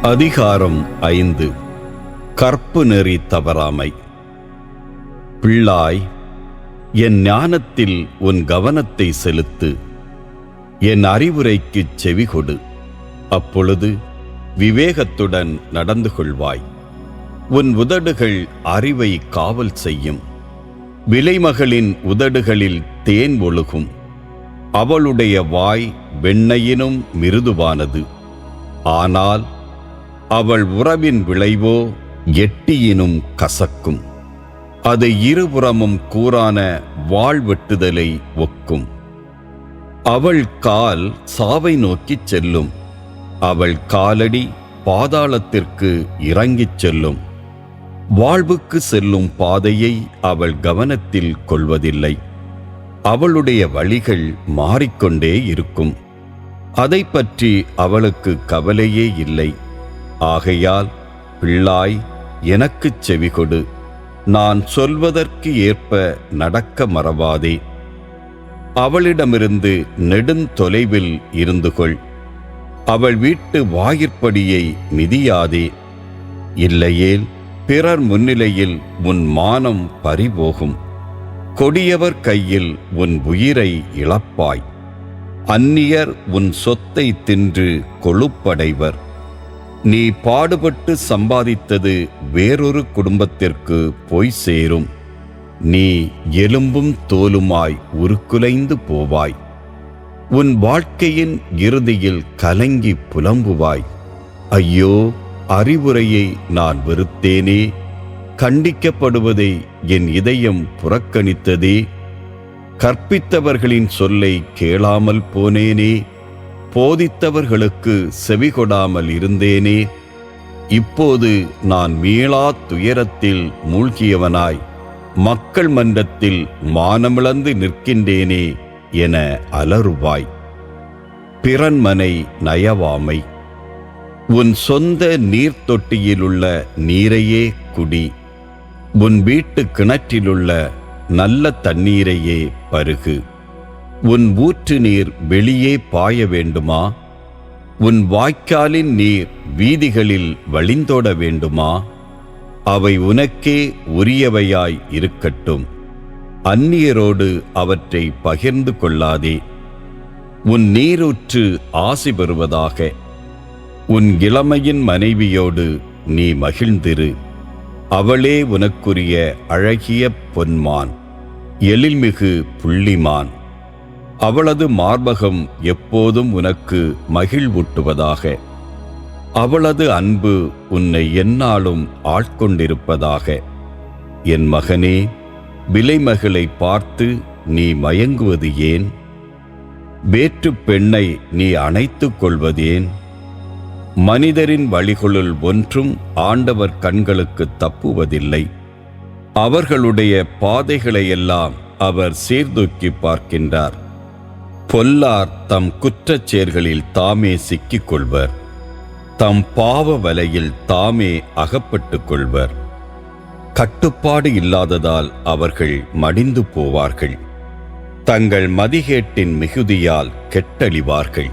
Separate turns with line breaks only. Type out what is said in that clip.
அதிகாரம் 5. கற்பு நெறி தவறாமை. பிள்ளாய், என் ஞானத்தில் உன் கவனத்தை செலுத்து, என் அறிவுரைக்குச் செவிகொடு. அப்பொழுது விவேகத்துடன் நடந்து கொள்வாய். உன் உதடுகள் அறிவை காவல் செய்யும். விலைமகளின் உதடுகளில் தேன் ஒழுகும். அவளுடைய வாய் வெண்ணையினும் மிருதுவானது. ஆனால் அவள் உறவின் விளைவோ எட்டியினும் கசக்கும். அது இருபுறமும் கூரான வாள் வெட்டுதலை ஒக்கும். அவள் கால் சாவை நோக்கிச் செல்லும். அவள் காலடி பாதாளத்திற்கு இறங்கிச் செல்லும். வாழ்வுக்கு செல்லும் பாதையை அவள் கவனத்தில் கொள்வதில்லை. அவளுடைய வழிகள் மாறிக்கொண்டே இருக்கும். அதை பற்றி அவளுக்கு கவலையே இல்லை. ஆகையால் பிள்ளாய், எனக்குச் செவிகொடு. நான் சொல்வதற்கு ஏற்ப நடக்க மறவாதே. அவளிடமிருந்து நெடுந்தொலைவில் இருந்து கொள். அவள் வீட்டு வாயிற்படியை மிதியாதே. இல்லையேல் பிறர் முன்னிலையில் உன் மானம் பறிபோகும். கொடியவர் கையில் உன் உயிரை இழப்பாய். அந்நியர் உன் சொத்தை தின்று கொழுப்படைவர். நீ பாடுபட்டு சம்பாதித்தது வேறொரு குடும்பத்திற்கு போய் சேரும். நீ எலும்பும் தோலுமாய் உருக்குலைந்து போவாய். உன் வாழ்க்கையின் இறுதியில் கலங்கி புலம்புவாய். ஐயோ, அறிவுரையை நான் வெறுத்தேனே! கண்டிக்கப்படுவதை என் இதயம் புறக்கணித்ததே! கற்பித்தவர்களின் சொல்லை கேளாமல் போனேனே! போதித்தவர்களுக்கு செவிகொடாமல் இருந்தேனே! இப்போது நான் மீளா துயரத்தில் மூழ்கியவனாய் மக்கள் மன்றத்தில் மானமிழந்து நிற்கின்றேனே என அலறுவாய். பிறன்மனை நயவாமை. உன் சொந்த நீர்த்தொட்டியிலுள்ள நீரையே குடி. உன் வீட்டு கிணற்றிலுள்ள நல்ல தண்ணீரையே பருகு. உன் ஊற்று நீர் வெளியே பாய வேண்டுமா? உன் வாய்க்காலின் நீர் வீதிகளில் வழிந்தோட வேண்டுமா? அவை உனக்கே உரியவையாய் இருக்கட்டும். அந்நியரோடு அவற்றை பகிர்ந்து கொள்ளாதே. உன் நீரூற்று ஆசி பெறுவதாக. உன் இளமையின் மனைவியோடு நீ மகிழ்ந்திரு. அவளே உனக்குரிய அழகிய பொன்மான், எழில்மிகு புள்ளிமான். அவளது மார்பகம் எப்போதும் உனக்கு மகிழ்வூட்டுவதாக. அவளது அன்பு உன்னை எந்நாளும் ஆட்கொண்டிருப்பதாக. என் மகனே, விலைமகளை பார்த்து நீ மயங்குவது ஏன்? வேற்றுப் பெண்ணை நீ அணைத்துக் கொள்வதேன்? மனிதரின் வழிகளுள் ஒன்றும் ஆண்டவர் கண்களுக்கு தப்புவதில்லை. அவர்களுடைய பாதைகளையெல்லாம் அவர் சீர்தூக்கி பார்க்கின்றார். பொல்லார் தம் குற்றச்செயல்களில் தாமே சிக்கிக் கொள்வர். தம் பாவ வலையில் தாமே அகப்பட்டுக் கொள்வர். கட்டுப்பாடு இல்லாததால் அவர்கள் மடிந்து போவார்கள். தங்கள் மதிகேட்டின் மிகுதியால் கெட்டழிவார்கள்.